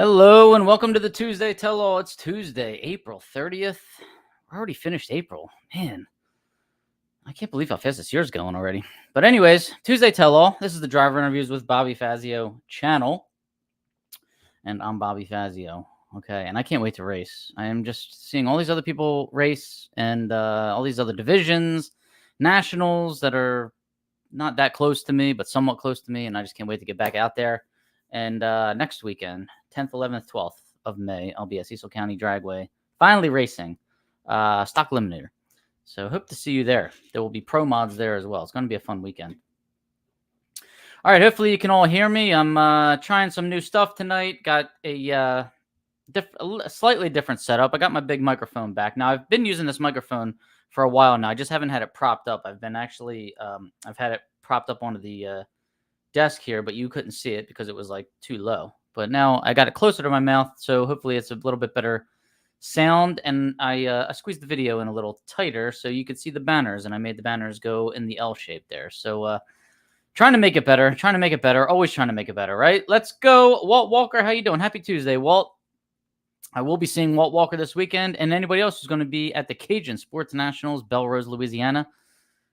Hello and welcome to the Tuesday Tell-All. It's Tuesday, April 30th. We're already finished April. Man, I can't believe how fast this year's going already. But anyways, Tuesday Tell-All. This is the driver interviews with Bobby Fazio channel. And I'm Bobby Fazio. Okay, and I can't wait to race. I am just seeing all these other people race and all these other divisions, nationals that are not that close to me, but somewhat close to me. And I just can't wait to get back out there. And next weekend, 10th, 11th, 12th of May, I'll be at Cecil County Dragway, finally racing stock Eliminator. So hope to see you there. There will be pro mods there as well. It's going to be a fun weekend. All right, hopefully you can all hear me. I'm trying some new stuff tonight. Got a slightly different setup. I got my big microphone back. Now, I've been using this microphone for a while now. I just haven't had it propped up. I've been actually, I've had it propped up onto the desk here, but you couldn't see it because it was like too low. But now I got it closer to my mouth, so hopefully it's a little bit better sound. And I squeezed the video in a little tighter so you could see the banners, and I made the banners go in the L shape there. So trying to make it better, always trying to make it better, right? Let's go. Walt Walker, how you doing? Happy Tuesday, Walt. I will be seeing Walt Walker this weekend, and anybody else who's going to be at the Cajun Sports Nationals, Belrose, Louisiana.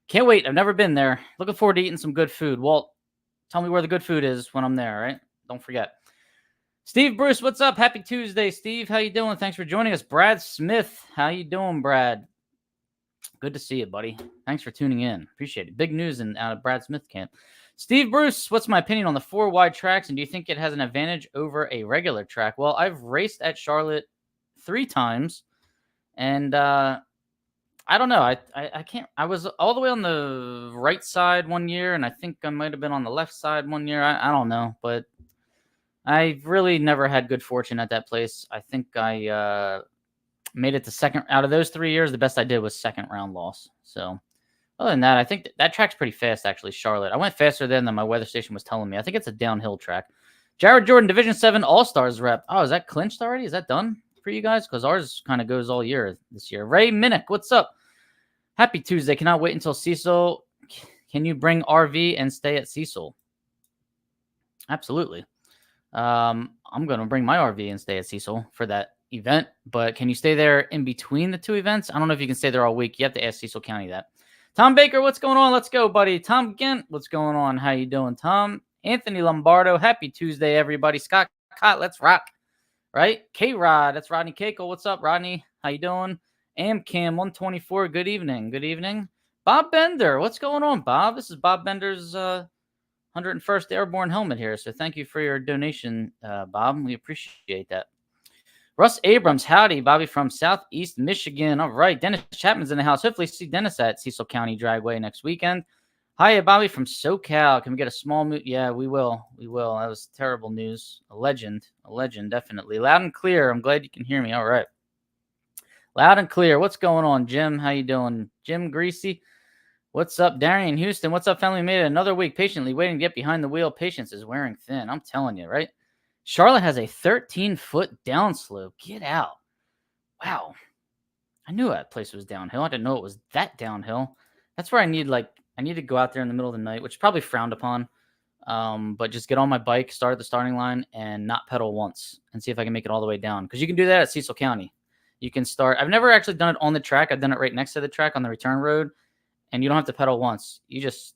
Can't wait. I've never been there. Looking forward to eating some good food. Walt, tell me where the good food is when I'm there, right? Don't forget. Steve Bruce, what's up? Happy Tuesday, Steve. How you doing? Thanks for joining us. Brad Smith, how you doing, Brad? Good to see you, buddy. Thanks for tuning in. Appreciate it. Big news out of Brad Smith camp. Steve Bruce, what's my opinion on the 4 wide tracks, and do you think it has an advantage over a regular track? Well, I've raced at Charlotte 3 times, and I don't know. I can't. I was all the way on the right side one year, and I think I might have been on the left side one year. I don't know, but I've really never had good fortune at that place. I think I made it to second out of those 3 years. The best I did was second round loss. So other than that, I think that track's pretty fast, actually, Charlotte. I went faster than my weather station was telling me. I think it's a downhill track. Jared Jordan, Division 7 All-Stars rep. Oh, is that clinched already? Is that done for you guys? Because ours kind of goes all year this year. Ray Minnick, what's up? Happy Tuesday. Cannot wait until Cecil. Can you bring RV and stay at Cecil? Absolutely. I'm going to bring my RV and stay at Cecil for that event. But can you stay there in between the 2 events? I don't know if you can stay there all week. You have to ask Cecil County that. Tom Baker, what's going on? Let's go, buddy. Tom Gent, what's going on? How you doing, Tom? Anthony Lombardo, happy Tuesday, everybody. Scott Cott, let's rock. Right? K-Rod, that's Rodney Keiko. What's up, Rodney? How you doing? Amcam 124, good evening. Good evening. Bob Bender, what's going on, Bob? This is Bob Bender's 101st Airborne helmet here, so thank you for your donation, Bob. We appreciate that. Russ Abrams, howdy, Bobby from Southeast Michigan. All right, Dennis Chapman's in the house. Hopefully see Dennis at Cecil County Dragway next weekend. Hiya, Bobby from SoCal. Can we get a small move? Yeah, we will. We will. That was terrible news. A legend, definitely. Loud and clear. I'm glad you can hear me. All right. Loud and clear. What's going on, Jim? How you doing? Jim Greasy. What's up, Darian Houston? What's up, family? Made it another week patiently waiting to get behind the wheel. Patience is wearing thin. I'm telling you, right? Charlotte has a 13-foot downslope. Get out. Wow. I knew that place was downhill. I didn't know it was that downhill. That's where I need to go out there in the middle of the night, which is probably frowned upon. But just get on my bike, start at the starting line, and not pedal once and see if I can make it all the way down. Because you can do that at Cecil County. You can start. I've never actually done it on the track. I've done it right next to the track on the return road. And you don't have to pedal once. You just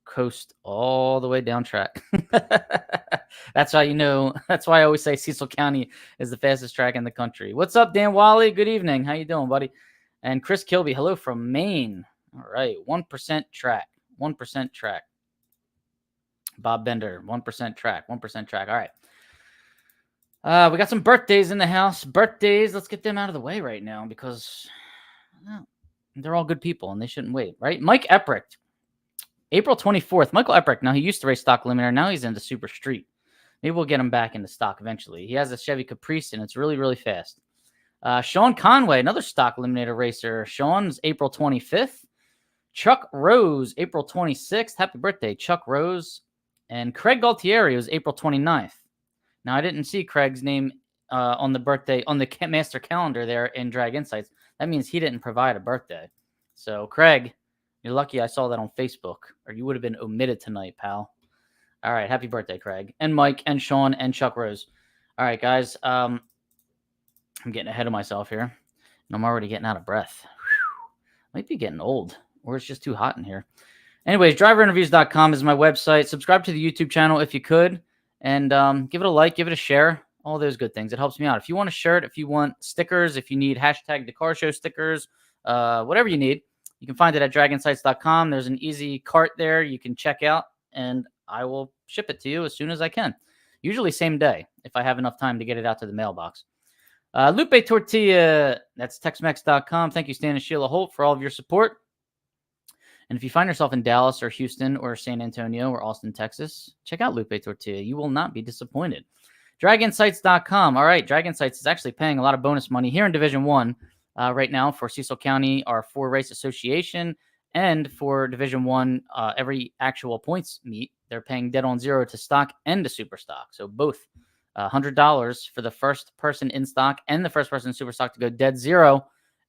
coast all the way down track. That's how you know. That's why I always say Cecil County is the fastest track in the country. What's up, Dan Wally? Good evening. How you doing, buddy? And Chris Kilby, hello from Maine. All right, 1% track. 1% track. Bob Bender, 1% track. 1% track. All right. We got some birthdays in the house. Birthdays. Let's get them out of the way right now because they're all good people and they shouldn't wait, right? Mike Eprecht. April 24th, Michael Eprecht. Now, he used to race stock Eliminator. Now he's into Super Street. Maybe we'll get him back into stock eventually. He has a Chevy Caprice, and it's really, really fast. Sean Conway, another stock Eliminator racer. Sean's April 25th. Chuck Rose, April 26th. Happy birthday, Chuck Rose. And Craig Galtieri was April 29th. Now, I didn't see Craig's name on the master calendar there in Drag Insights. That means he didn't provide a birthday. So, Craig, you're lucky I saw that on Facebook, or you would have been omitted tonight, pal. All right, happy birthday, Craig. And Mike, and Sean, and Chuck Rose. All right, guys. I'm getting ahead of myself here, and I'm already getting out of breath. Might be getting old, or it's just too hot in here. Anyways, driverinterviews.com is my website. Subscribe to the YouTube channel if you could, and give it a like, give it a share, all those good things. It helps me out. If you want a shirt, if you want stickers, if you need hashtag the car show stickers, whatever you need, you can find it at dragonsites.com. There's an easy cart there you can check out, and I will ship it to you as soon as I can. Usually same day if I have enough time to get it out to the mailbox. Lupe Tortilla, that's Texmex.com. Thank you, Stan and Sheila Holt, for all of your support. And if you find yourself in Dallas or Houston or San Antonio or Austin, Texas, check out Lupe Tortilla. You will not be disappointed. Dragonsites.com. All right, Dragonsites is actually paying a lot of bonus money here in Division 1 right now for Cecil County, our 4-race association, and for Division 1, every actual points meet, they're paying dead on zero to stock and to super stock. So both $100 for the first person in stock and the first person in super stock to go dead zero,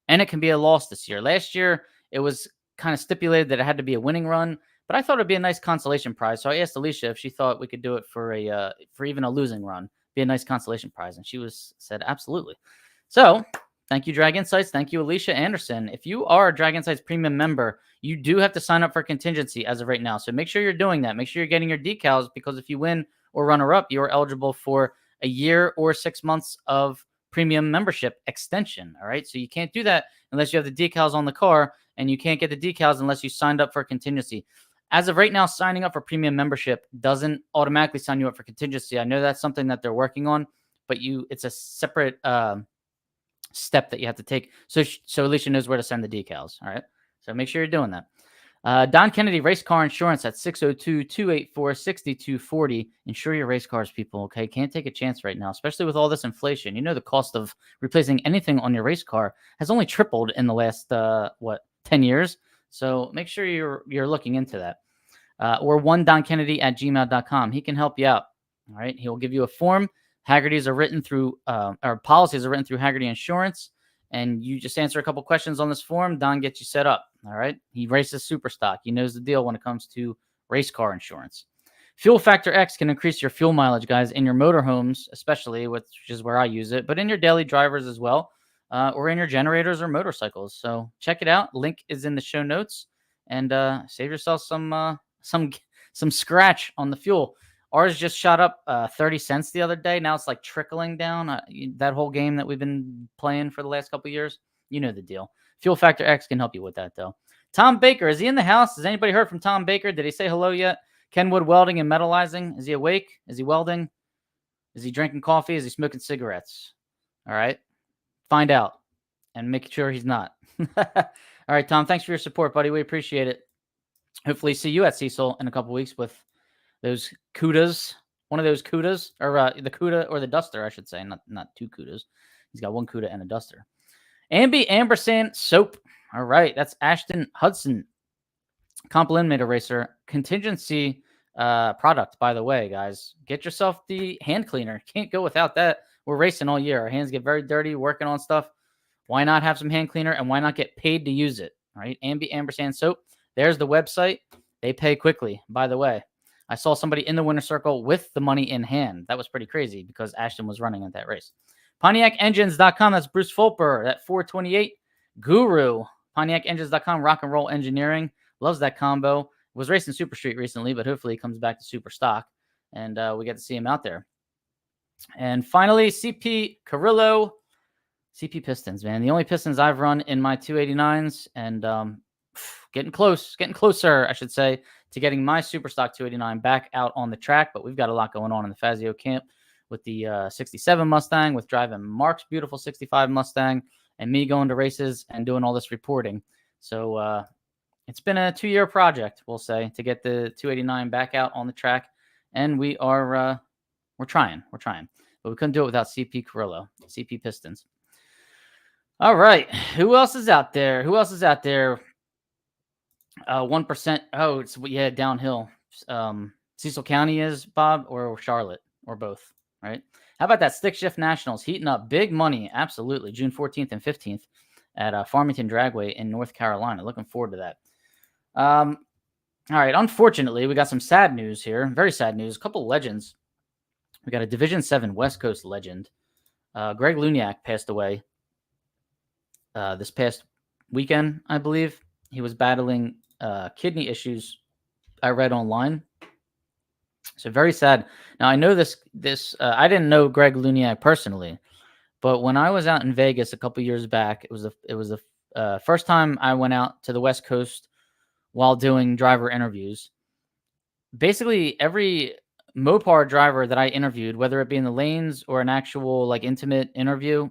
and it can be a loss this year. Last year, it was kind of stipulated that it had to be a winning run, but I thought it'd be a nice consolation prize. So I asked Alicia if she thought we could do it for even a losing run, be a nice consolation prize, and she said absolutely. So thank you, Drag Insights. Thank you, Alicia Anderson. If you are a Drag Insights premium member, you do have to sign up for contingency as of right now. So make sure you're doing that. Make sure you're getting your decals, because if you win or runner-up, you are eligible for a year or 6 months of premium membership extension. All right, so you can't do that unless you have the decals on the car, and you can't get the decals unless you signed up for contingency. As of right now, signing up for premium membership doesn't automatically sign you up for contingency. I know that's something that they're working on, but it's a separate step that you have to take. So Alicia knows where to send the decals. All right, so make sure you're doing that. Don Kennedy, Race Car Insurance at 602-284-6240. Insure your race cars, people, okay? Can't take a chance right now, especially with all this inflation. You know, the cost of replacing anything on your race car has only tripled in the last, 10 years? So make sure you're looking into that. Or donKennedy@gmail.com. He can help you out, all right? He'll give you a form. Haggerty's are written through, or policies are written through Haggerty Insurance, and you just answer a couple questions on this form. Don gets you set up. All right. He races super stock. He knows the deal when it comes to race car insurance. Fuel Factor X can increase your fuel mileage, guys, in your motorhomes, especially, which is where I use it, but in your daily drivers as well, or in your generators or motorcycles. So check it out. Link is in the show notes, and save yourself some scratch on the fuel. Ours just shot up 30 cents the other day. Now it's like trickling down. That whole game that we've been playing for the last couple of years, you know the deal. Fuel Factor X can help you with that, though. Tom Baker, is he in the house? Has anybody heard from Tom Baker? Did he say hello yet? Kenwood Welding and Metallizing. Is he awake? Is he welding? Is he drinking coffee? Is he smoking cigarettes? All right. Find out and make sure he's not. All right, Tom, thanks for your support, buddy. We appreciate it. Hopefully see you at Cecil in a couple weeks with those Cudas. One of those Cudas, or the Cuda, or the Duster, I should say. Not two Cudas. He's got one Cuda and a Duster. Ambi Ambersand Soap. All right, that's Ashton Hudson, Comp Eliminator Racer. Contingency product, by the way, guys. Get yourself the hand cleaner. Can't go without that. We're racing all year. Our hands get very dirty working on stuff. Why not have some hand cleaner, and why not get paid to use it? All right, Ambi Ambersand Soap. There's the website. They pay quickly, by the way. I saw somebody in the winner's circle with the money in hand. That was pretty crazy because Ashton was running at that race. PontiacEngines.com. That's Bruce Fulper, that 428 guru. PontiacEngines.com. Rock and roll engineering. Loves that combo. Was racing Super Street recently, but hopefully he comes back to Super Stock, and we get to see him out there. And finally, CP Carrillo. CP Pistons, man. The only Pistons I've run in my 289s, and getting closer, I should say, to getting my Superstock 289 back out on the track. But we've got a lot going on in the Fazio camp with the 67 Mustang, with driving Mark's beautiful 65 Mustang, and me going to races and doing all this reporting. So it's been a 2-year project, we'll say, to get the 289 back out on the track. And we are, we're trying. But we couldn't do it without CP Carrillo, CP Pistons. All right. Who else is out there? 1%. Oh, it's downhill. Cecil County is, Bob, or Charlotte, or both, right? How about that Stickshift Nationals heating up? Big money, absolutely. June 14th and 15th at Farmington Dragway in North Carolina. Looking forward to that. All right. Unfortunately, we got some sad news here. Very sad news. A couple of legends We got a Division 7 West Coast legend. Greg Lunak passed away this past weekend, I believe. He was battling kidney issues, I read online. So very sad. Now, I know this I didn't know Greg Lunyak personally, but when I was out in Vegas a couple years back, it was the first time I went out to the West Coast while doing driver interviews. Basically, every Mopar driver that I interviewed, whether it be in the lanes or an actual like intimate interview,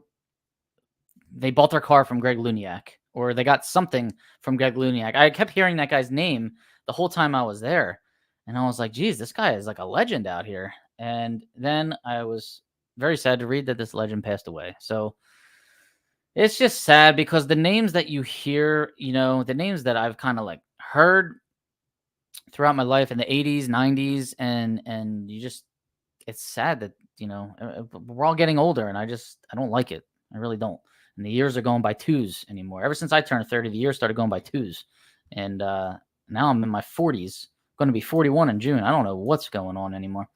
they bought their car from Greg Lunyak, or they got something from Greg Lunyak. I kept hearing that guy's name the whole time I was there. And I was like, geez, this guy is like a legend out here. And then I was very sad to read that this legend passed away. So it's just sad because the names that you hear, you know, the names that I've kind of like heard throughout my life in the 80s, 90s, and you just, it's sad that, you know, we're all getting older, and I don't like it. I really don't. And the years are going by twos anymore. Ever since I turned 30, the years started going by twos. And now I'm in my 40s, going to be 41 in June. I don't know what's going on anymore.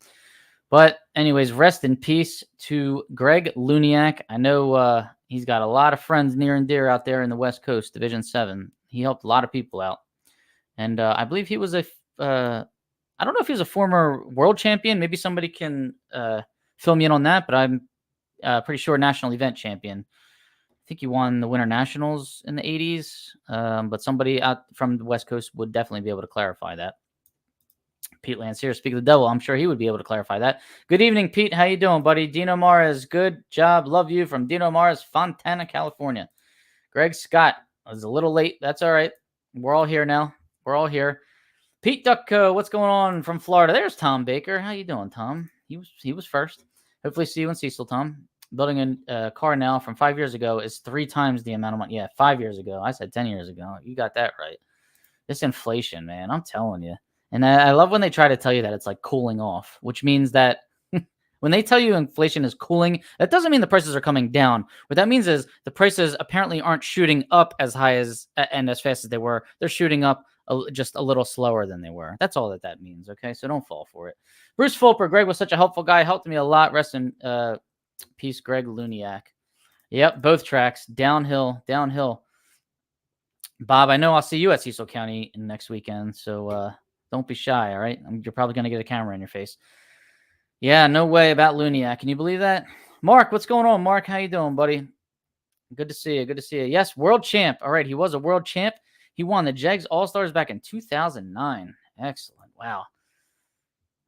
But anyways, rest in peace to Greg Lunyak. I know he's got a lot of friends near and dear out there in the West Coast, Division 7. He helped a lot of people out. And I believe he was I don't know if he was a former world champion. Maybe somebody can fill me in on that, but I'm pretty sure national event champion. I think he won the Winter Nationals in the 80s, but somebody out from the West Coast would definitely be able to clarify that. Pete Lancier, speak of the devil. I'm sure he would be able to clarify that. Good evening, Pete. How you doing, buddy? Dino Mars, good job. Love you from Dino Mars, Fontana, California. Greg Scott, I was a little late. That's all right. We're all here now. We're all here. Pete Ducko, what's going on from Florida? There's Tom Baker. How you doing, Tom? He was first. Hopefully see you in Cecil, Tom. Building a car now from 5 years ago is 3 times the amount of money. Yeah, 5 years ago. I said 10 years ago. You got that right. This inflation, man, I'm telling you. And I love when they try to tell you that it's like cooling off, which means that when they tell you inflation is cooling, that doesn't mean the prices are coming down. What that means is the prices apparently aren't shooting up as high as and as fast as they were. They're shooting up just a little slower than they were. That's all that means, okay? So don't fall for it. Bruce Fulper, Greg was such a helpful guy. Helped me a lot. Rest in peace, Greg Lunyak. Yep, both tracks. Downhill. Bob, I know I'll see you at Cecil County next weekend, so don't be shy, all right? You're probably going to get a camera in your face. Yeah, no way about Lunyak. Can you believe that? Mark, what's going on, Mark? How you doing, buddy? Good to see you. Good to see you. Yes, world champ. All right, he was a world champ. He won the Jegs All-Stars back in 2009. Excellent. Wow.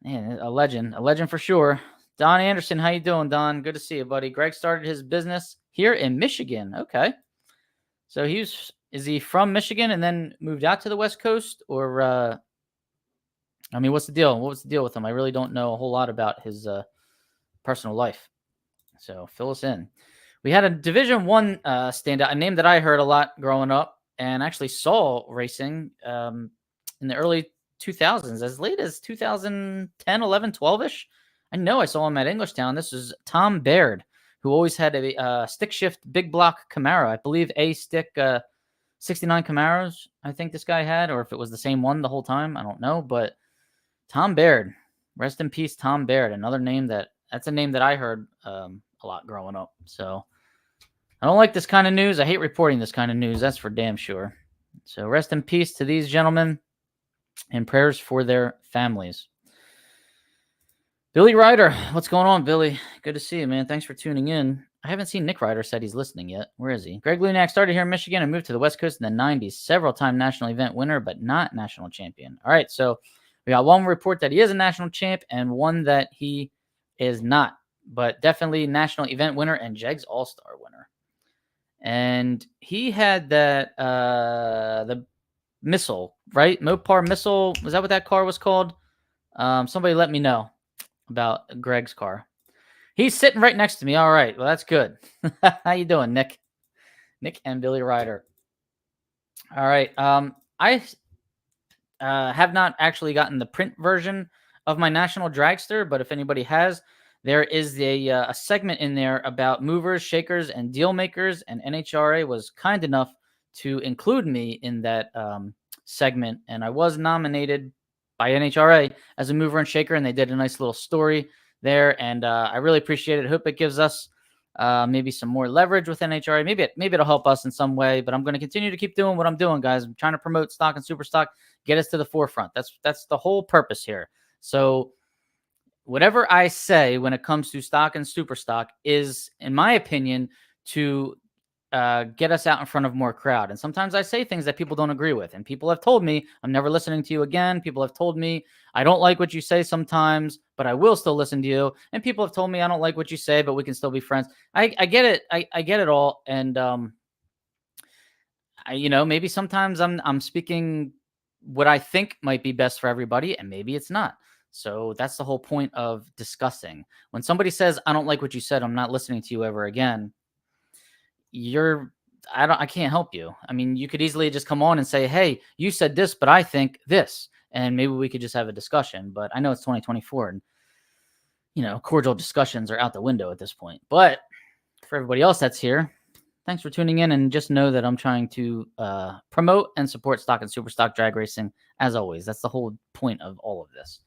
Man, a legend for sure. Don Anderson, how you doing, Don? Good to see you, buddy. Greg started his business here in Michigan. Okay. So is he from Michigan and then moved out to the West Coast? Or, I mean, what's the deal? What was the deal with him? I really don't know a whole lot about his personal life. So fill us in. We had a Division 1 standout, a name that I heard a lot growing up and actually saw racing in the early 2000s, as late as 2010, 11, 12-ish. I know I saw him at Englishtown. This is Tom Baird, who always had a stick shift big block Camaro. I believe a stick 69 Camaros, I think this guy had, or if it was the same one the whole time, I don't know. But Tom Baird, rest in peace, Tom Baird. Another name that's a name that I heard a lot growing up. So I don't like this kind of news. I hate reporting this kind of news. That's for damn sure. So rest in peace to these gentlemen and prayers for their families. Billy Ryder, what's going on, Billy? Good to see you, man. Thanks for tuning in. I haven't seen Nick Ryder said he's listening yet. Where is he? Greg Lunak started here in Michigan and moved to the West Coast in the 90s. Several-time national event winner, but not national champion. All right, so we got one report that he is a national champ and one that he is not, but definitely national event winner and Jegs All-Star winner. And he had that, the missile, right? Mopar missile. Was that what that car was called? Somebody let me know about Greg's car. He's sitting right next to me. All right. Well, that's good. How you doing, Nick? Nick and Billy Ryder. All right. I have not actually gotten the print version of my National Dragster, but if anybody has, there is a segment in there about movers, shakers, and deal makers, and NHRA was kind enough to include me in that segment, and I was nominated by NHRA as a mover and shaker, and they did a nice little story there, and I really appreciate it. Hope it gives us maybe some more leverage with NHRA. Maybe it'll help us in some way, but I'm going to continue to keep doing what I'm doing, guys. I'm trying to promote stock and super stock, get us to the forefront. That's the whole purpose here. So whatever I say when it comes to stock and super stock is, in my opinion, to get us out in front of more crowd. And sometimes I say things that people don't agree with. And people have told me, I'm never listening to you again. People have told me, I don't like what you say sometimes, but I will still listen to you. And people have told me, I don't like what you say, but we can still be friends. I get it. I get it all. And, maybe sometimes I'm speaking what I think might be best for everybody, and maybe it's not. So that's the whole point of discussing. When somebody says, I don't like what you said, I'm not listening to you ever again, I can't help you. I mean, you could easily just come on and say, hey, you said this, but I think this, and maybe we could just have a discussion. But I know it's 2024 and, cordial discussions are out the window at this point. But for everybody else that's here, thanks for tuning in, and just know that I'm trying to promote and support stock and super stock drag racing as always. That's the whole point of all of this.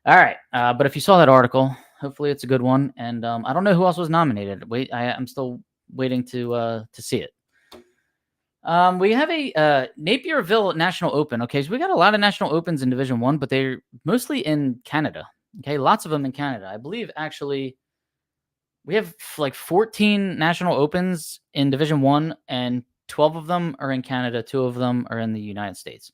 All right. But if you saw that article, hopefully it's a good one. And I don't know who else was nominated. I'm still waiting to see it. We have a Napierville National Open. Okay, so we got a lot of National Opens in Division 1, but they're mostly in Canada. Okay, lots of them in Canada. I believe actually we have like 14 National Opens in Division 1, and 12 of them are in Canada. 2 of them are in the United States.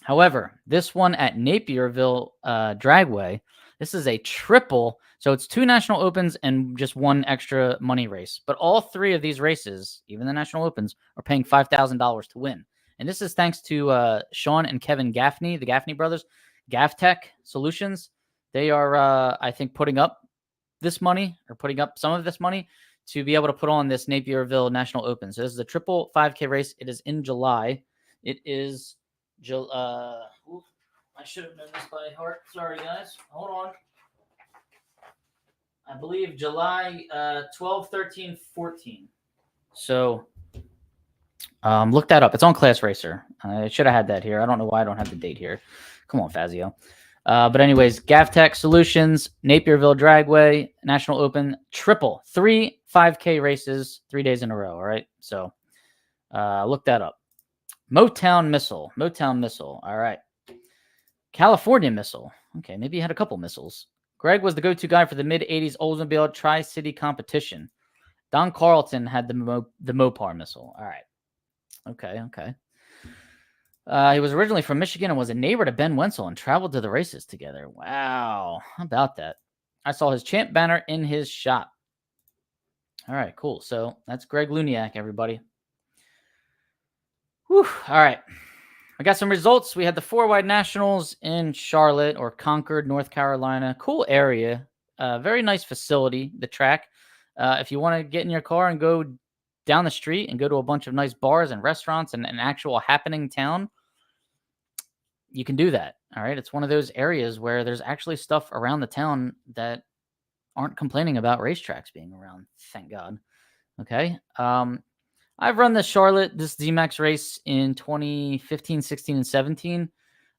However, this one at Napierville Dragway, this is a triple. So it's 2 National Opens and just 1 extra money race. But all 3 of these races, even the National Opens, are paying $5,000 to win. And this is thanks to Sean and Kevin Gaffney, the Gaffney brothers, GaffTech Solutions. They are, I think, putting up this money, or putting up some of this money, to be able to put on this Napierville National Open. So this is a triple 5K race. It is in July. It is... I should have known this by heart. Sorry, guys. Hold on. I believe July 12, 13, 14. So look that up. It's on Class Racer. I should have had that here. I don't know why I don't have the date here. Come on, Fazio. But anyways, GaffTech Solutions, Napierville Dragway, National Open, triple. 3 5K races, 3 days in a row. All right. So look that up. Motown Missile. All right. California Missile. Okay, maybe you had a couple missiles. Greg was the go-to guy for the mid-'80s Oldsmobile Tri-City competition. Don Carlton had the Mopar Missile. All right. Okay. He was originally from Michigan and was a neighbor to Ben Wenzel and traveled to the races together. Wow. How about that? I saw his champ banner in his shop. All right, cool. So that's Greg Lunnak, everybody. Whew. All right. I got some results. We had the 4-wide Nationals in Charlotte, or Concord, North Carolina. Cool area. Very nice facility, the track. If you want to get in your car and go down the street and go to a bunch of nice bars and restaurants and an actual happening town, you can do that. All right. It's one of those areas where there's actually stuff around the town that aren't complaining about racetracks being around. Thank God. Okay. I've run this ZMAX race in 2015, 16, and 17.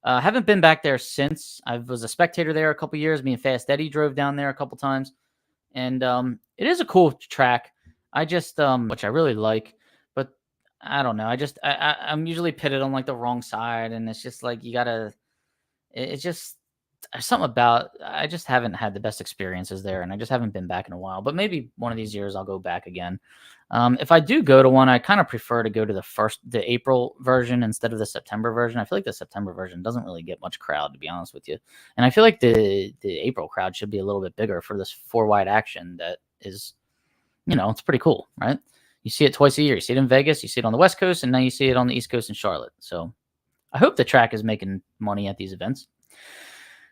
Haven't been back there since. I was a spectator there a couple years. Me and Fast Eddie drove down there a couple times. And it is a cool track. I just, which I really like, but I don't know. I'm usually pitted on like the wrong side. And it's just like, it's just something about, I just haven't had the best experiences there. And I just haven't been back in a while, but maybe one of these years I'll go back again. If I do go to one, I kind of prefer to go to the April version instead of the September version. I feel like the September version doesn't really get much crowd, to be honest with you. And I feel like the April crowd should be a little bit bigger for this 4-wide action that is, it's pretty cool, right? You see it twice a year. You see it in Vegas, you see it on the West Coast, and now you see it on the East Coast in Charlotte. So I hope the track is making money at these events.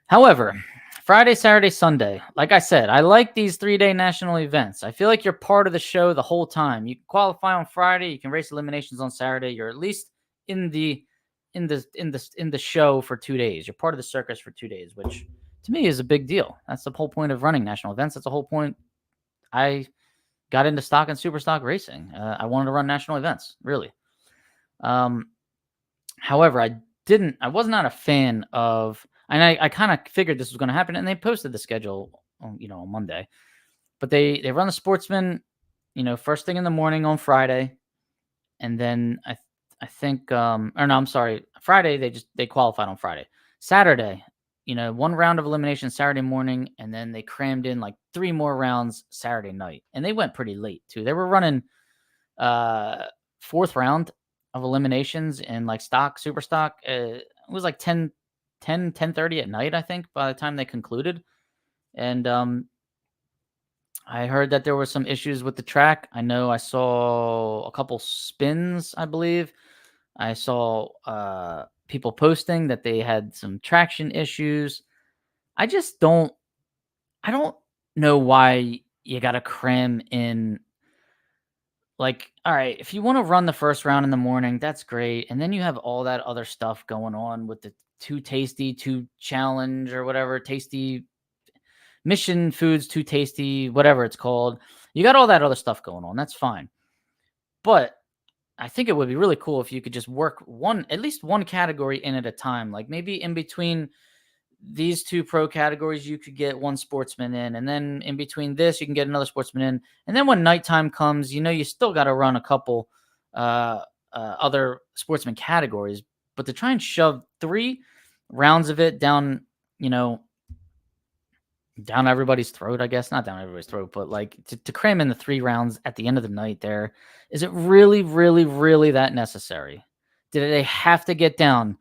However, Friday, Saturday, Sunday, like I said, I like these 3-day national events. I feel like you're part of the show the whole time. You can qualify on Friday, you can race eliminations on Saturday. You're at least in the show for 2 days. You're part of the circus for 2 days, which to me is a big deal. That's the whole point of running national events. That's the whole point. I got into stock and super stock racing. I wanted to run national events, really. However, I was not a fan of And I kind of figured this was going to happen, and they posted the schedule on, on Monday. But they run the Sportsman, first thing in the morning on Friday, and then I think or no, I'm sorry, Friday they qualified on Friday. Saturday, one round of elimination Saturday morning, and then they crammed in like 3 more rounds Saturday night, and they went pretty late too. They were running 4th round of eliminations in like super stock. It was like 10:30 at night, I think, by the time they concluded. And I heard that there were some issues with the track. I know I saw a couple spins, I believe. I saw people posting that they had some traction issues. I don't know why you got to cram in. Like, all right, if you want to run the first round in the morning, that's great. And then you have all that other stuff going on with the Too Tasty, Too Challenge, or whatever, Tasty Mission Foods, Too Tasty, whatever it's called. You got all that other stuff going on. That's fine. But I think it would be really cool if you could just work at least one category in at a time. Like maybe in between these 2 pro categories, you could get 1 sportsman in, and then in between this, you can get another sportsman in. And then when nighttime comes, you still got to run a couple other sportsman categories. But to try and shove 3 rounds of it down, down everybody's throat, I guess, not down everybody's throat, but like to cram in the 3 rounds at the end of the night there, is it really, really, really that necessary? Did they have to get down?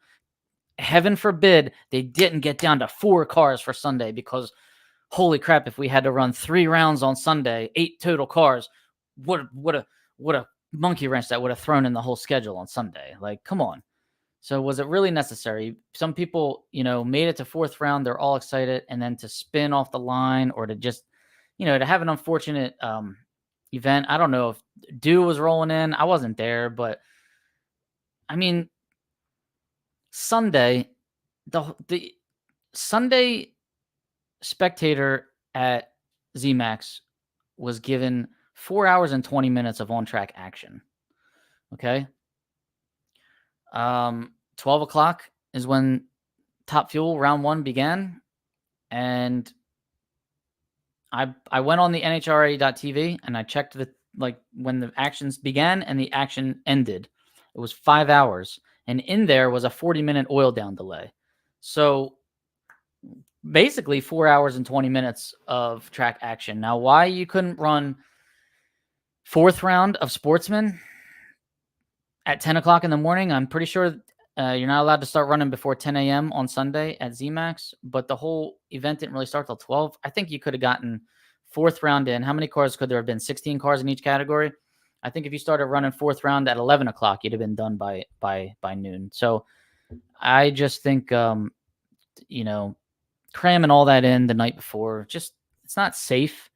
Heaven forbid they didn't get down to 4 cars for Sunday, because holy crap, if we had to run 3 rounds on Sunday, 8 total cars, what a monkey wrench that would have thrown in the whole schedule on Sunday. Like, come on. So was it really necessary? Some people, made it to 4th round. They're all excited. And then to spin off the line, or to just, to have an unfortunate event. I don't know if Dew was rolling in. I wasn't there, but I mean, Sunday, the Sunday spectator at ZMAX was given 4 hours and 20 minutes of on-track action. Okay. 12 o'clock is when Top Fuel round 1 began. And I went on the NHRA.TV and I checked when the actions began and the action ended. It was 5 hours. And in there was a 40-minute oil down delay. So basically 4 hours and 20 minutes of track action. Now, why you couldn't run 4th round of Sportsman at 10 o'clock in the morning, I'm pretty sure you're not allowed to start running before 10 a.m. on Sunday at ZMAX, but the whole event didn't really start till 12. I think you could have gotten 4th round in. How many cars could there have been? 16 cars in each category. I think if you started running 4th round at 11 o'clock, you'd have been done by noon. So I just think, cramming all that in the night before, just, it's not safe.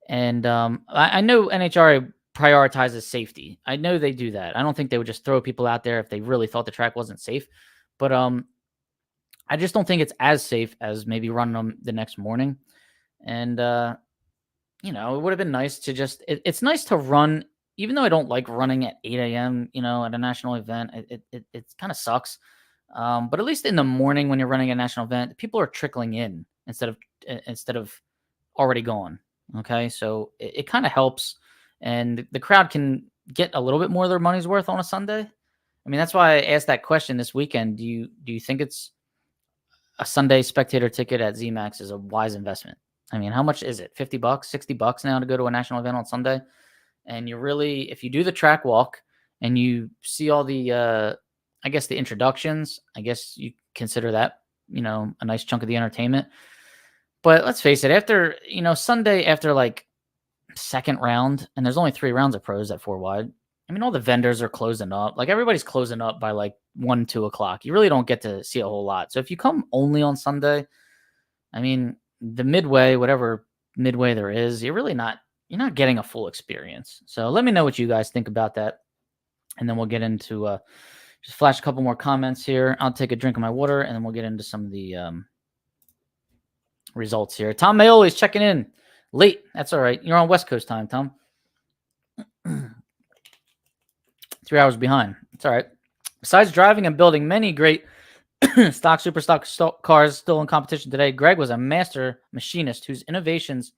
And I know NHRA prioritizes safety. I know they do that. I don't think they would just throw people out there if they really thought the track wasn't safe. But I just don't think it's as safe as maybe running them the next morning. And, it would have been nice to just, it's nice to run, even though I don't like running at 8 a.m., at a national event. It kind of sucks. But at least in the morning when you're running a national event, people are trickling in instead of already gone. Okay. So it kind of helps. And the crowd can get a little bit more of their money's worth on a Sunday. I mean, that's why I asked that question this weekend. Do you think it's a Sunday spectator ticket at ZMAX is a wise investment? I mean, how much is it? $50, $60 now to go to a national event on Sunday? And you really, if you do the track walk and you see all the, I guess the introductions, I guess you consider that, a nice chunk of the entertainment. But let's face it, after, Sunday, after like 2nd round, and there's only 3 rounds of pros at 4 wide. I mean, all the vendors are closing up. Like everybody's closing up by like 1, 2 o'clock. You really don't get to see a whole lot. So if you come only on Sunday, I mean, the midway, whatever midway there is, you're not getting a full experience. So let me know what you guys think about that. And then we'll get into, just flash a couple more comments here. I'll take a drink of my water and then we'll get into some of the results here. Tom Mayoli is checking in late. That's all right. You're on West Coast time, Tom. 3 hours behind. It's all right. Besides driving and building many great Stock, super stock cars still in competition today. Greg was a master machinist whose innovations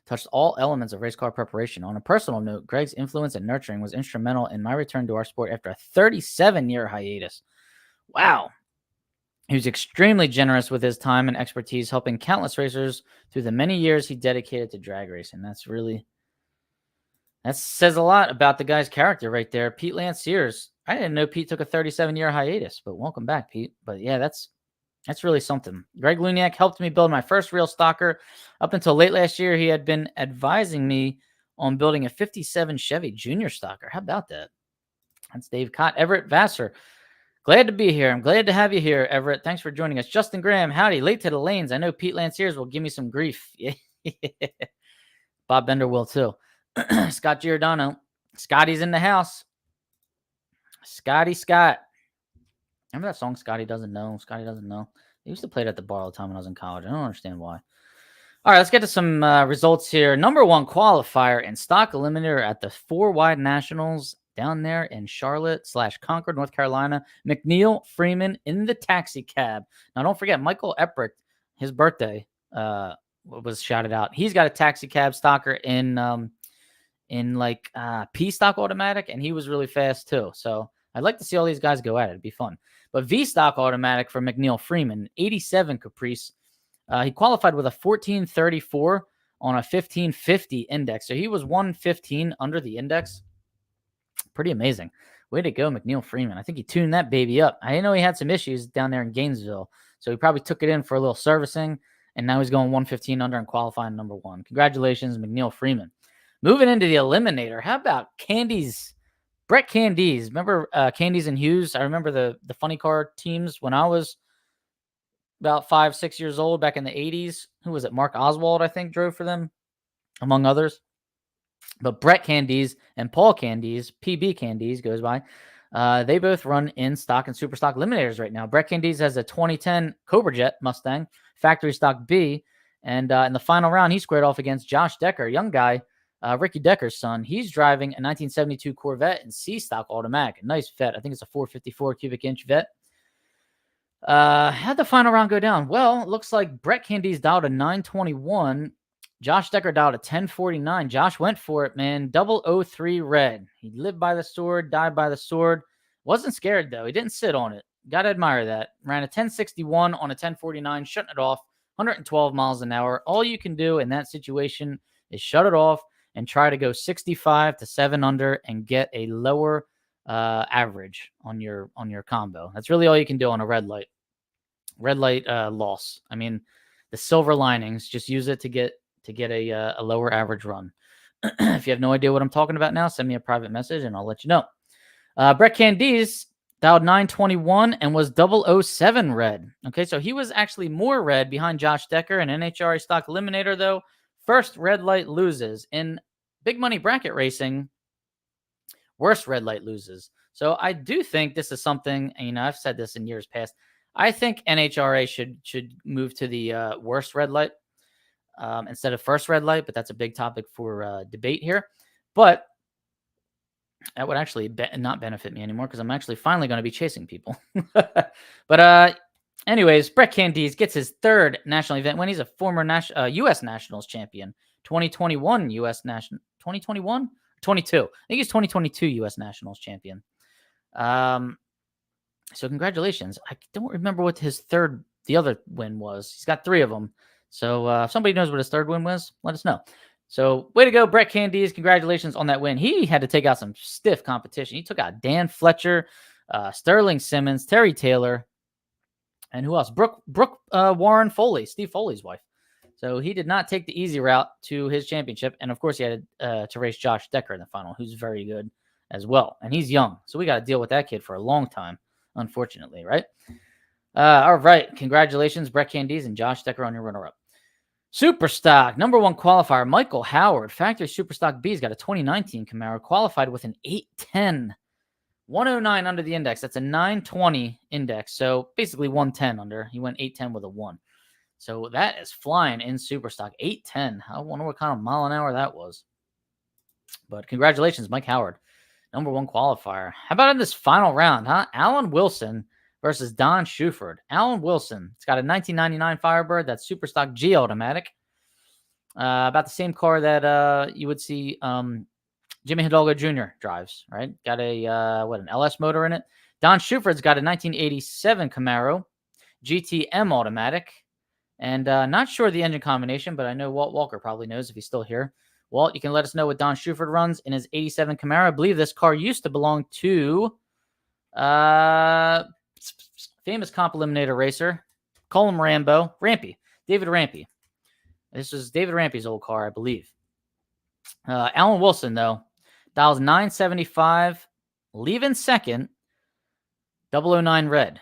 touched all elements of race car preparation. On a personal note, Greg's influence and nurturing was instrumental in my return to our sport after a 37-year hiatus. Wow. He was extremely generous with his time and expertise, helping countless racers through the many years he dedicated to drag racing. That says a lot about the guy's character right there. Pete Lanciers. I didn't know Pete took a 37-year hiatus, but welcome back, Pete. But yeah, that's really something. Greg Lunak helped me build my first real stocker. Up until late last year, he had been advising me on building a 57 Chevy Junior stocker. How about that? That's Dave Cott. Everett Vassar. Glad to be here. I'm glad to have you here, Everett. Thanks for joining us. Justin Graham, howdy. Late to the lanes. I know Pete Lanciers will give me some grief. Yeah. Bob Bender will too. Scott Giordano. Scotty's in the house. Scott. Remember that song, Scotty Doesn't Know? Scotty Doesn't Know. They used to play it at the bar all the time when I was in college. I don't understand why. All right, let's get to some results here. Number one qualifier in stock eliminator at the 4-wide Nationals down there in Charlotte/Concord, North Carolina. McNeil Freeman in the taxi cab. Now, don't forget, Michael Eprick, his birthday was shouted out. He's got a taxi cab stocker in P stock automatic, and he was really fast too. So I'd like to see all these guys go at it. It'd be fun. But V stock automatic for McNeil Freeman, 87 Caprice. He qualified with a 1434 on a 1550 index. So he was 115 under the index. Pretty amazing. Way to go, McNeil Freeman. I think he tuned that baby up. I didn't know he had some issues down there in Gainesville. So he probably took it in for a little servicing, and now he's going 115 under and qualifying number one. Congratulations, McNeil Freeman. Moving into the Eliminator. How about Candies? Brett Candies. Remember Candies and Hughes? I remember the funny car teams when I was about 5-6 years old back in the 80s. Who was it? Mark Oswald, I think, drove for them, among others. But Brett Candies and Paul Candies, PB Candies goes by, they both run in stock and super stock eliminators right now. Brett Candies has a 2010 Cobra Jet Mustang, factory stock B. And in the final round, he squared off against Josh Decker, a young guy, Ricky Decker's son. He's driving a 1972 Corvette in C stock automatic. A nice vet. I think it's a 454 cubic inch vet. How'd the final round go down? Well, it looks like Brett Candies dialed a 921. Josh Decker dialed a 1049. Josh went for it, man. 003 red. He lived by the sword, died by the sword. Wasn't scared, though. He didn't sit on it. Got to admire that. Ran a 1061 on a 1049, shutting it off, 112 miles an hour. All you can do in that situation is shut it off and try to go 65 to 7 under and get a lower average on your combo. That's really all you can do on a red light loss. I mean, the silver linings, just use it to get a lower average run. If you have no idea what I'm talking about now, send me a private message and I'll let you know. Brett Candies dialed 921 and was 007 red. Okay, so he was actually more red behind Josh Decker and NHRA stock eliminator, though. First red light loses. In big money bracket racing, worst red light loses. So I do think this is something, and I've said this in years past, I think NHRA should move to the worst red light instead of first red light, but that's a big topic for debate here. But that would actually not benefit me anymore because I'm actually finally going to be chasing people. But anyways, Brett Candies gets his third national event when he's a former U.S. Nationals champion, 2021 U.S. National, 2021? 22. I think he's 2022 U.S. Nationals champion. So congratulations. I don't remember what the other win was. He's got 3 of them. So if somebody knows what his third win was, let us know. So way to go, Brett Candies. Congratulations on that win. He had to take out some stiff competition. He took out Dan Fletcher, Sterling Simmons, Terry Taylor, and who else? Brooke Warren Foley, Steve Foley's wife. So he did not take the easy route to his championship. And, of course, he had to race Josh Decker in the final, who's very good as well. And he's young. So we got to deal with that kid for a long time, unfortunately, right? All right. Congratulations, Brett Candies and Josh Decker on your runner-up. Superstock, number one qualifier, Michael Howard. Factory Superstock B's got a 2019 Camaro, qualified with an 810. 109 under the index. That's a 920 index. So basically 110 under. He went 810 with a 1. So that is flying in Superstock. 810. I wonder what kind of mile an hour that was. But congratulations, Mike Howard. Number one qualifier. How about in this final round, huh? Allan Wilson versus Don Shuford. Allan Wilson. It's got a 1999 Firebird. That's super stock G automatic. About the same car that you would see Jimmy Hidalgo Jr. drives, right? Got a, an LS motor in it. Don Shuford's got a 1987 Camaro GTM automatic. And not sure the engine combination, but I know Walt Walker probably knows if he's still here. Walt, you can let us know what Don Shuford runs in his 87 Camaro. I believe this car used to belong to famous comp eliminator racer, call him Rambo, David Rampy. This was David Rampy's old car, I believe. Allan Wilson, though, dials 975, leaving second, 009 red.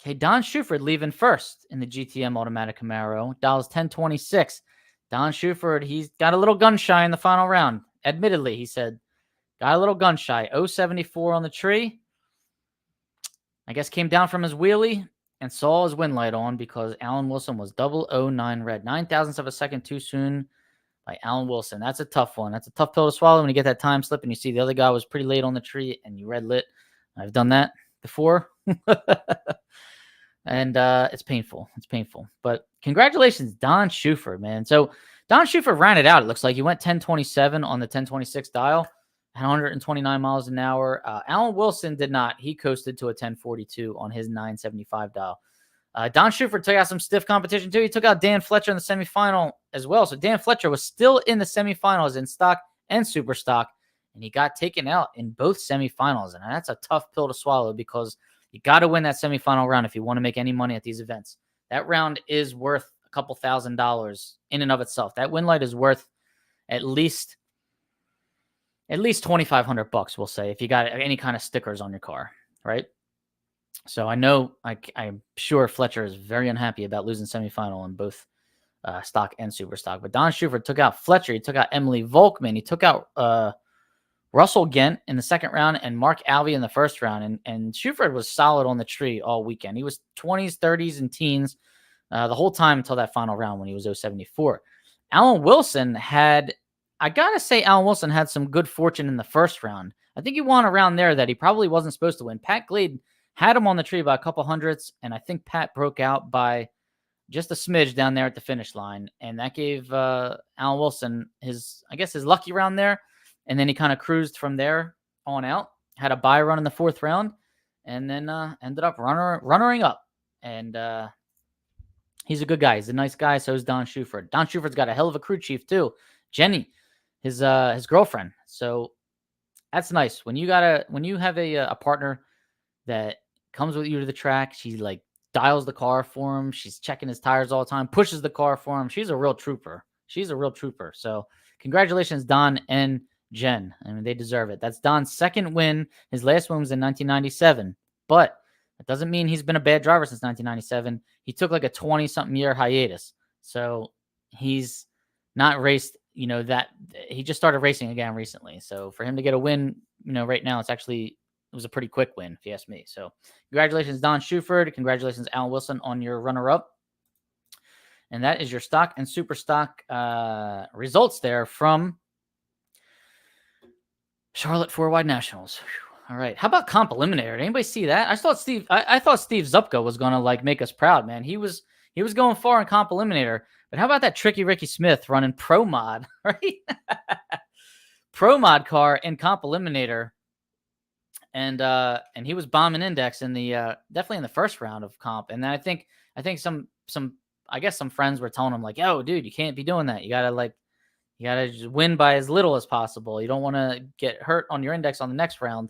Okay, Don Shuford leaving first in the GTM automatic Camaro, dials 1026. Don Shuford, he's got a little gun shy in the final round. Admittedly, he said, got a little gun shy. 074 on the tree. I guess came down from his wheelie and saw his win light on because Allan Wilson was 009 red. 9 thousandths of a second too soon by Allan Wilson. That's a tough one. That's a tough pill to swallow when you get that time slip and you see the other guy was pretty late on the tree and you red lit. I've done that before. And it's painful. It's painful. But congratulations, Don Shuford, man. So Don Shuford ran it out. It looks like he went 1027 on the 1026 dial, 129 miles an hour. Allan Wilson did not. He coasted to a 1042 on his 975 dial. Don Shuford took out some stiff competition, too. He took out Dan Fletcher in the semifinal as well. So Dan Fletcher was still in the semifinals in stock and super stock, and he got taken out in both semifinals. And that's a tough pill to swallow because you got to win that semifinal round if you want to make any money at these events. That round is worth a couple $1,000s in and of itself. That win light is worth at least $2,500, we'll say, if you got any kind of stickers on your car, right? So I know, I'm sure Fletcher is very unhappy about losing semifinal in both stock and super stock. But Don Shuford took out Fletcher. He took out Emily Volkman. He took out Russell Gent in the second round and Mark Alvey in the first round. And Shuford was solid on the tree all weekend. He was 20s, 30s, and teens the whole time until that final round when he was 074. Allan Wilson had, I got to say, Allan Wilson had some good fortune in the first round. I think he won a round there that he probably wasn't supposed to win. Pat Glade had him on the tree by a couple hundredths, and I think Pat broke out by just a smidge down there at the finish line. And that gave Allan Wilson his lucky round there. And then he kind of cruised from there on out, had a bye run in the fourth round, and then ended up runnering up. And he's a good guy. He's a nice guy. So is Don Shuford. Don Shuford's got a hell of a crew chief too, Jenny, his girlfriend. So that's nice when you have a partner that comes with you to the track. She like dials the car for him. She's checking his tires all the time, pushes the car for him. She's a real trooper. So congratulations, Don and Jen. I mean, they deserve it. That's Don's second win. His last win was in 1997, but that doesn't mean he's been a bad driver since 1997. He took like a 20-something year hiatus. So he's not raced, that he just started racing again recently. So for him to get a win, right now, it was a pretty quick win, if you ask me. So congratulations, Don Shuford. Congratulations, Allan Wilson, on your runner-up. And that is your stock and super stock results there from Charlotte 4-Wide Nationals. Whew. All right. How about comp eliminator? Did anybody see that? I thought Steve Zupko was going to make us proud, man. He was going far in comp eliminator. But how about that tricky Ricky Smith running Pro Mod, right? Pro Mod car in comp eliminator. And he was bombing index in the definitely in the first round of comp. And then I think some friends were telling him like, "Yo, dude, you can't be doing that. You gotta just win by as little as possible. You don't want to get hurt on your index on the next round."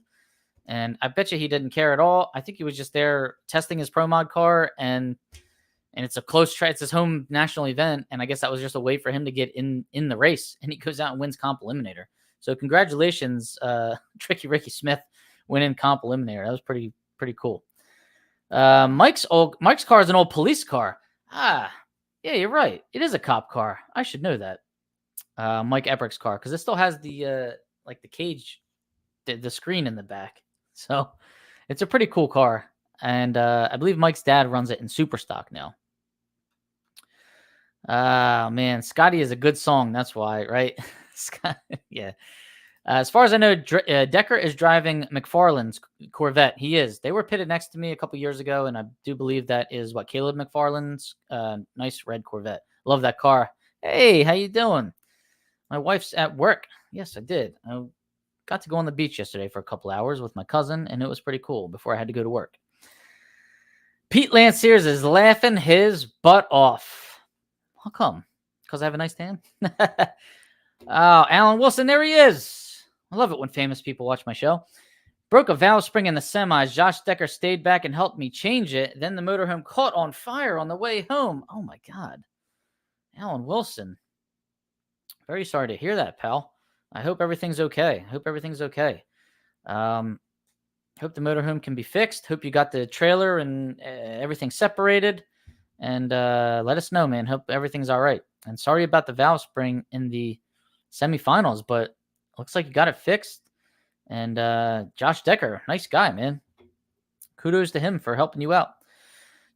And I bet you he didn't care at all. I think he was just there testing his Pro Mod car, and it's a close try. It's his home national event, and I guess that was just a way for him to get in the race. And he goes out and wins comp eliminator. So congratulations, Tricky Ricky Smith, winning comp eliminator. That was pretty cool. Mike's car is an old police car. Yeah, you're right. It is a cop car. I should know that. Mike Ebrick's car, because it still has the the cage, the screen in the back. So it's a pretty cool car. And I believe Mike's dad runs it in super stock now. Man, Scotty is a good song. That's why, right? Yeah. As far as I know, Decker is driving McFarland's Corvette. He is. They were pitted next to me a couple years ago, and I do believe that is what Caleb McFarland's nice red Corvette. Love that car. Hey, how you doing? My wife's at work. Yes, I did. I got to go on the beach yesterday for a couple hours with my cousin, and it was pretty cool before I had to go to work. Pete Lanciers is laughing his butt off. How come? Because I have a nice tan? Oh, Allan Wilson, there he is. I love it when famous people watch my show. Broke a valve spring in the semis. Josh Decker stayed back and helped me change it. Then the motorhome caught on fire on the way home. Oh, my God. Allan Wilson. Very sorry to hear that, pal. I hope everything's okay. Hope the motorhome can be fixed. Hope you got the trailer and everything separated. And let us know, man. Hope everything's all right. And sorry about the valve spring in the semifinals, but looks like you got it fixed. And Josh Decker, nice guy, man. Kudos to him for helping you out.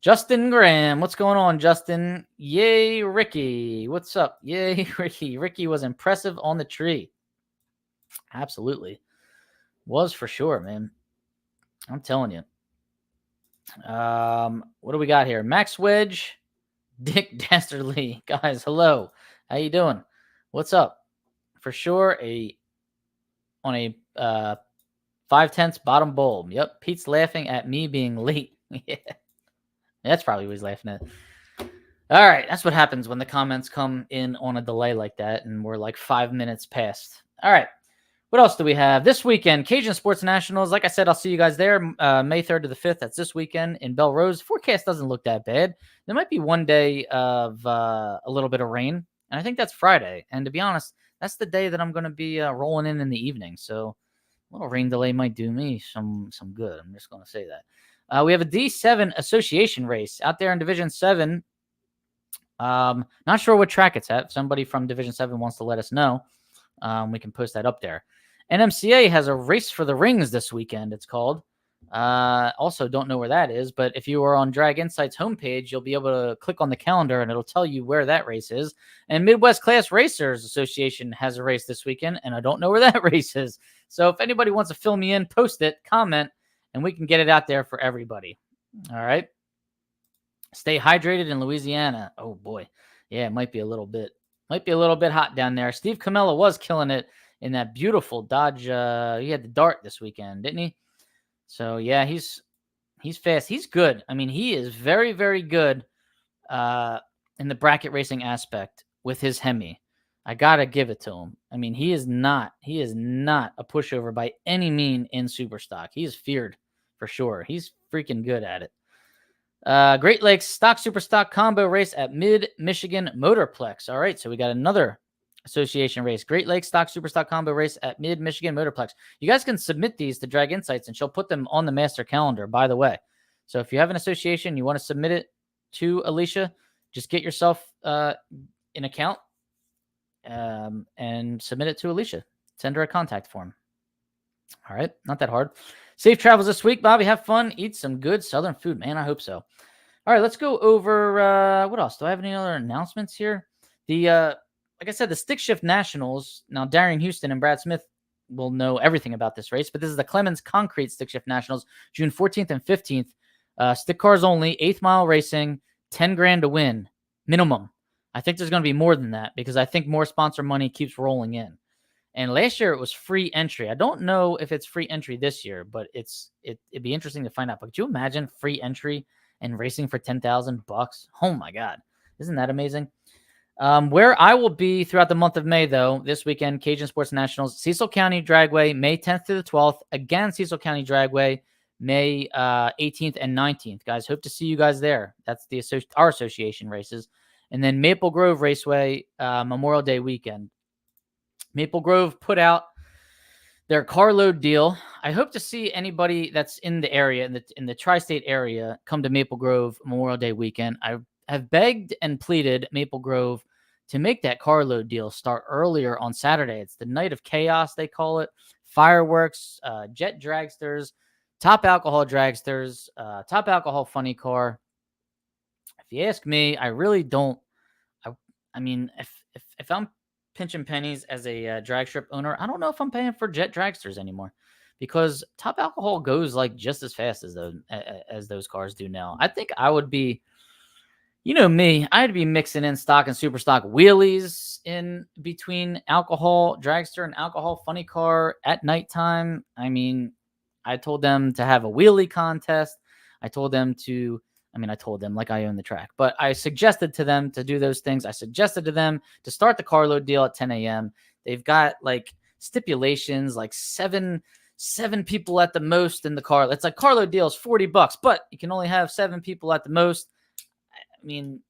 Justin Graham, what's going on, Justin? Yay, Ricky. What's up? Yay, Ricky. Ricky was impressive on the tree. Absolutely. Was for sure, man. I'm telling you. What do we got here? Max Wedge, Dick Dastardly. Guys, hello. How you doing? What's up? For sure, on a 5/10 bottom bowl. Yep, Pete's laughing at me being late. Yeah. That's probably what he's laughing at. All right, that's what happens when the comments come in on a delay like that, and we're like 5 minutes past. All right, what else do we have? This weekend, Cajun Sports Nationals. Like I said, I'll see you guys there May 3rd to the 5th. That's this weekend in Belrose. Forecast doesn't look that bad. There might be one day of a little bit of rain, and I think that's Friday. And to be honest, that's the day that I'm going to be rolling in the evening. So a little rain delay might do me some good. I'm just going to say that. We have a D7 association race out there in Division 7. Not sure what track it's at. If somebody from Division 7 wants to let us know, we can post that up there. NMCA has a race for the rings this weekend, it's called. Also, don't know where that is, but if you are on Drag Insights homepage, you'll be able to click on the calendar and it'll tell you where that race is. And Midwest Class Racers Association has a race this weekend, and I don't know where that race is. So if anybody wants to fill me in, post it, comment, and we can get it out there for everybody. All right. Stay hydrated in Louisiana. Oh boy. Yeah, it might be a little bit hot down there. Steve Camella was killing it in that beautiful Dodge. He had the Dart this weekend, didn't he? So yeah, he's fast. He's good. I mean, he is very, very good in the bracket racing aspect with his Hemi. I gotta give it to him. I mean, he is not a pushover by any mean in Superstock. He is feared for sure. He's freaking good at it. Great Lakes Stock Superstock combo race at Mid-Michigan Motorplex. All right, so we got another association race. Great Lakes Stock Superstock combo race at Mid-Michigan Motorplex. You guys can submit these to Drag Insights, and she'll put them on the master calendar, by the way. So if you have an association, you want to submit it to Alicia, just get yourself an account and submit it to Alicia. Send her a contact form. All right, not that hard. Safe travels this week, Bobby. Have fun. Eat some good Southern food, man. I hope so. All right, let's go over what else? Do I have any other announcements here? Like I said, the Stickshift Nationals. Now, Darian Houston and Brad Smith will know everything about this race, but this is the Clemens Concrete Stickshift Nationals, June 14th and 15th. Stick cars only, 8th mile racing, $10,000 to win, minimum. I think there's going to be more than that because I think more sponsor money keeps rolling in. And last year it was free entry. I don't know if it's free entry this year, but it'd be interesting to find out. But could you imagine free entry and racing for $10,000? Oh my God. Isn't that amazing? Where I will be throughout the month of May, though, this weekend, Cajun Sports Nationals, Cecil County Dragway, May 10th to the 12th. Again, Cecil County Dragway, May 18th and 19th. Guys, hope to see you guys there. That's our association races. And then Maple Grove Raceway, Memorial Day weekend. Maple Grove put out their carload deal. I hope to see anybody that's in the area, in the tri-state area, come to Maple Grove Memorial Day weekend. I have begged and pleaded Maple Grove to make that carload deal start earlier on Saturday. It's the night of chaos, they call it. Fireworks, jet dragsters, top alcohol dragsters, top alcohol funny car. If you ask me, I really don't. I mean, if I'm pinching pennies as a drag strip owner. I don't know if I'm paying for jet dragsters anymore because top alcohol goes like just as fast as those cars do now. I think I would be, you know me, I'd be mixing in stock and super stock wheelies in between alcohol dragster and alcohol funny car at nighttime. I mean, I told them to have a wheelie contest. I told them like I own the track, but I suggested to them to do those things. I suggested to them to start the carload deal at 10 a.m. They've got like stipulations, like seven people at the most in the car. It's like carload deal is $40, but you can only have 7 people at the most. I mean,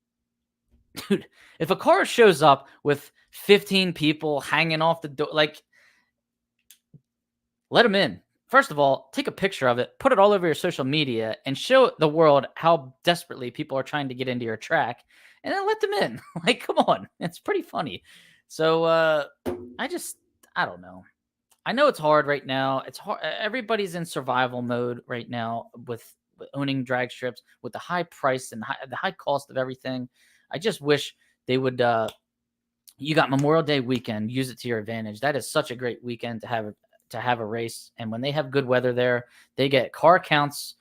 dude, if a car shows up with 15 people hanging off the door, like, let them in. First of all, take a picture of it, put it all over your social media, and show the world how desperately people are trying to get into your track, and then let them in. Like, come on. It's pretty funny. So, I don't know. I know it's hard right now. It's hard. Everybody's in survival mode right now with owning drag strips, with the high price and the high cost of everything. I just wish they would, you got Memorial Day weekend, use it to your advantage. That is such a great weekend to have a race. And when they have good weather there, they get car counts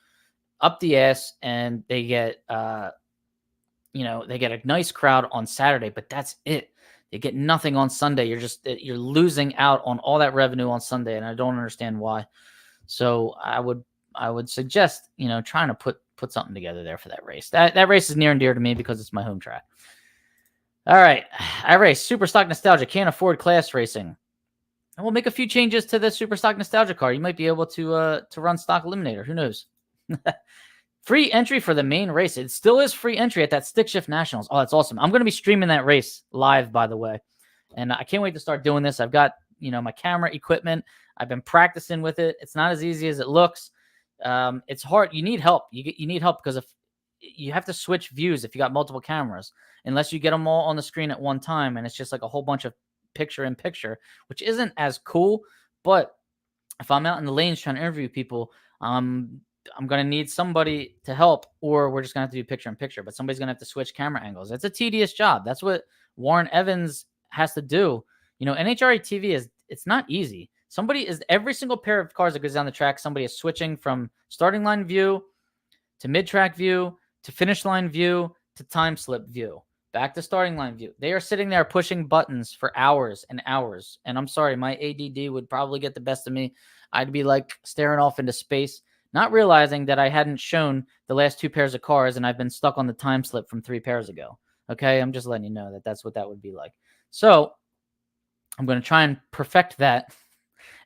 up the ass, and they get, they get a nice crowd on Saturday, but that's it. They get nothing on Sunday. You're losing out on all that revenue on Sunday, and I don't understand why. So I would suggest, trying to put something together there for that race. That race is near and dear to me because it's my home track. All right. I race Super Stock Nostalgia. Can't afford class racing. And we'll make a few changes to the Super Stock Nostalgia car. You might be able to run Stock Eliminator. Who knows? Free entry for the main race. It still is free entry at that Stickshift Nationals. Oh, that's awesome. I'm going to be streaming that race live, by the way. And I can't wait to start doing this. I've got, my camera equipment. I've been practicing with it. It's not as easy as it looks. It's hard. You need help. You need help because if you have to switch views if you got multiple cameras, unless you get them all on the screen at one time. And it's just like a whole bunch of picture in picture, which isn't as cool. But if I'm out in the lanes trying to interview people, I'm going to need somebody to help, or we're just going to have to do picture in picture, but somebody's going to have to switch camera angles. It's a tedious job. That's what Warren Evans has to do. NHRA TV it's not easy. Every single pair of cars that goes down the track, somebody is switching from starting line view to mid-track view to finish line view to time slip view, back to starting line view. They are sitting there pushing buttons for hours and hours. And I'm sorry, my ADD would probably get the best of me. I'd be like staring off into space, not realizing that I hadn't shown the last 2 pairs of cars and I've been stuck on the time slip from 3 pairs ago. Okay, I'm just letting you know that that's what that would be like. So I'm going to try and perfect that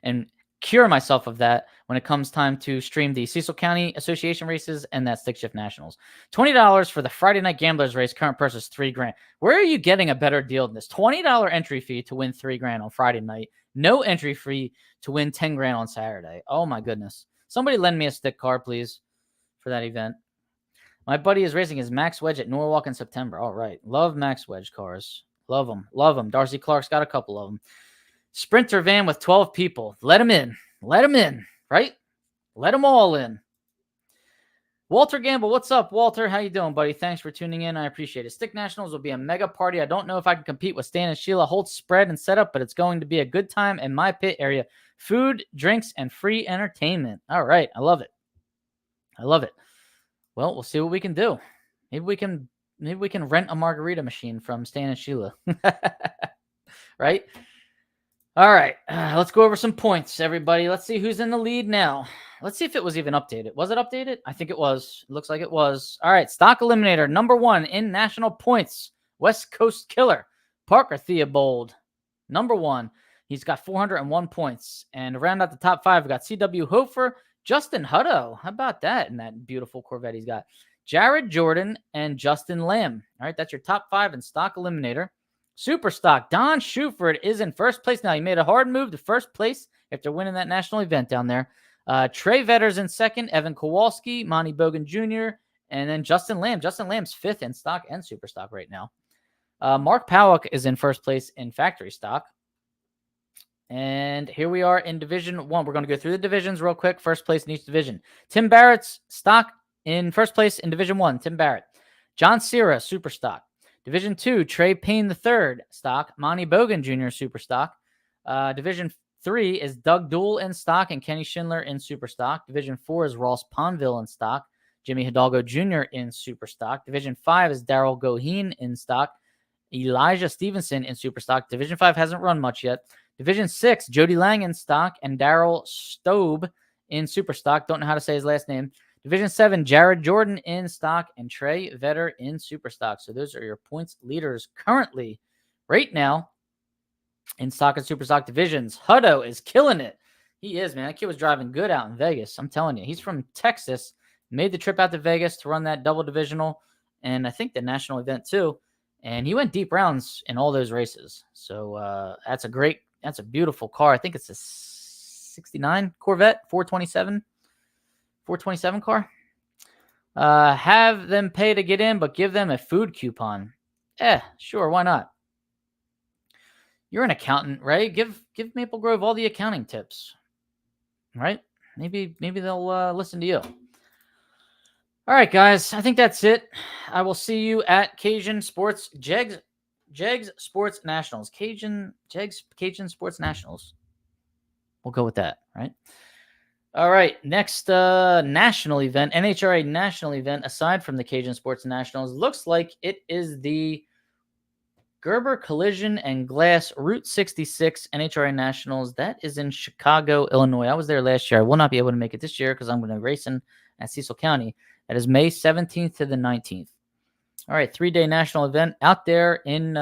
and cure myself of that when it comes time to stream the Cecil County Association races and that Stickshift Nationals. $20 for the Friday Night Gamblers race. Current purse is $3,000. Where are you getting a better deal than this? $20 entry fee to win $3,000 on Friday night. No entry fee to win $10,000 on Saturday. Oh my goodness. Somebody lend me a stick car, please, for that event. My buddy is racing his Max Wedge at Norwalk in September. All right. Love Max Wedge cars. Love them. Love them. Darcy Clark's got a couple of them. Sprinter van with 12 people. Let them in. Let them in, right? Let them all in. Walter Gamble, what's up, Walter? How you doing, buddy? Thanks for tuning in. I appreciate it. Stick Nationals will be a mega party. I don't know if I can compete with Stan and Sheila Holt's spread and setup, but it's going to be a good time in my pit area. Food, drinks, and free entertainment. All right. I love it. I love it. Well, we'll see what we can do. Maybe we can rent a margarita machine from Stan and Sheila. Right? All right. Let's go over some points, everybody. Let's see who's in the lead now. Let's see if it was even updated. Was it updated? I think it was. It looks like it was. All right. Stock Eliminator, number 1 in national points. West Coast Killer, Parker Theobald, number 1. He's got 401 points. And to round out the top 5, we got C.W. Hofer, Justin Hutto. How about that in that beautiful Corvette he's got? Jared Jordan and Justin Lamb. All right, that's your top 5 in Stock Eliminator. Super Stock, Don Shuford is in first place now. He made a hard move to first place after winning that national event down there. Trey Vetter's in second, Evan Kowalski, Monty Bogan Jr., and then Justin Lamb. Justin Lamb's 5th in Stock and Super Stock right now. Mark Powick is in first place in Factory Stock. And here we are in Division 1. We're going to go through the divisions real quick. First place in each division. Tim Barrett's Stock in first place in Division 1. Tim Barrett. John Cera, Super Stock. Division 2, Trey Payne III stock, Monty Bogan Jr. super stock. Division 3 is Doug Dool in stock and Kenny Schindler in super stock. Division 4 is Ross Ponville in stock, Jimmy Hidalgo Jr. in super stock. Division 5 is Daryl Goheen in stock, Elijah Stevenson in super stock. Division 5 hasn't run much yet. Division 6, Jody Lang in stock and Daryl Stobe in super stock. Don't know how to say his last name. Division 7, Jared Jordan in stock and Trey Vetter in super stock. So those are your points leaders currently right now in stock and super stock divisions. Hutto is killing it. He is, man. That kid was driving good out in Vegas. I'm telling you. He's from Texas. Made the trip out to Vegas to run that double divisional and I think the national event too. And he went deep rounds in all those races. So that's a beautiful car. I think it's a 69 Corvette, 427 car. Have them pay to get in, but give them a food coupon. Sure, why not? You're an accountant, right? Give Maple Grove all the accounting tips, right? Maybe they'll listen to you. All right, guys, I think that's it. I will see you at Cajun Sports Jegs Sports Nationals. Cajun Sports Nationals. We'll go with that, right? All right, next national event, NHRA national event, aside from the Cajun Sports Nationals, looks like it is the Gerber Collision and Glass Route 66 NHRA Nationals. That is in Chicago, Illinois. I was there last year. I will not be able to make it this year because I'm going to race in at Cecil County. That is May 17th to the 19th. All right, 3-day national event out there in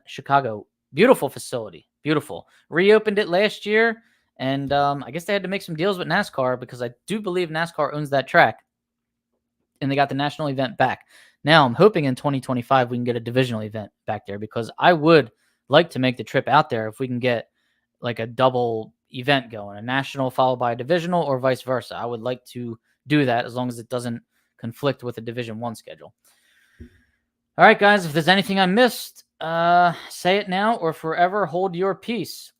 Chicago. Beautiful facility. Beautiful. Reopened it last year, and I guess they had to make some deals with NASCAR because I do believe NASCAR owns that track, and they got the national event back. Now, I'm hoping in 2025 we can get a divisional event back there because I would like to make the trip out there if we can get like a double event going, a national followed by a divisional or vice versa. I would like to do that as long as it doesn't conflict with the Division 1 schedule. All right, guys, if there's anything I missed, say it now or forever hold your peace.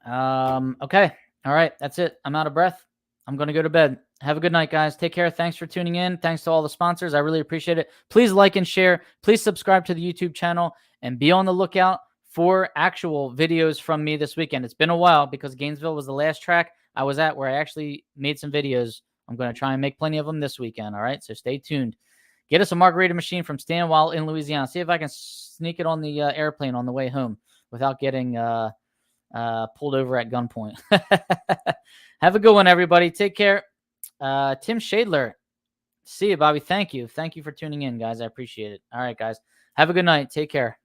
Okay. All right, that's it. I'm out of breath. I'm going to go to bed. Have a good night, guys. Take care. Thanks for tuning in. Thanks to all the sponsors. I really appreciate it. Please like and share. Please subscribe to the YouTube channel and be on the lookout for actual videos from me this weekend. It's been a while because Gainesville was the last track I was at where I actually made some videos. I'm going to try and make plenty of them this weekend. All right, so stay tuned. Get us a margarita machine from Stan while in Louisiana. See if I can sneak it on the airplane on the way home without getting pulled over at gunpoint. Have a good one, everybody. Take care. Tim Shadler. See you, Bobby. Thank you. Thank you for tuning in, guys. I appreciate it. All right, guys. Have a good night. Take care.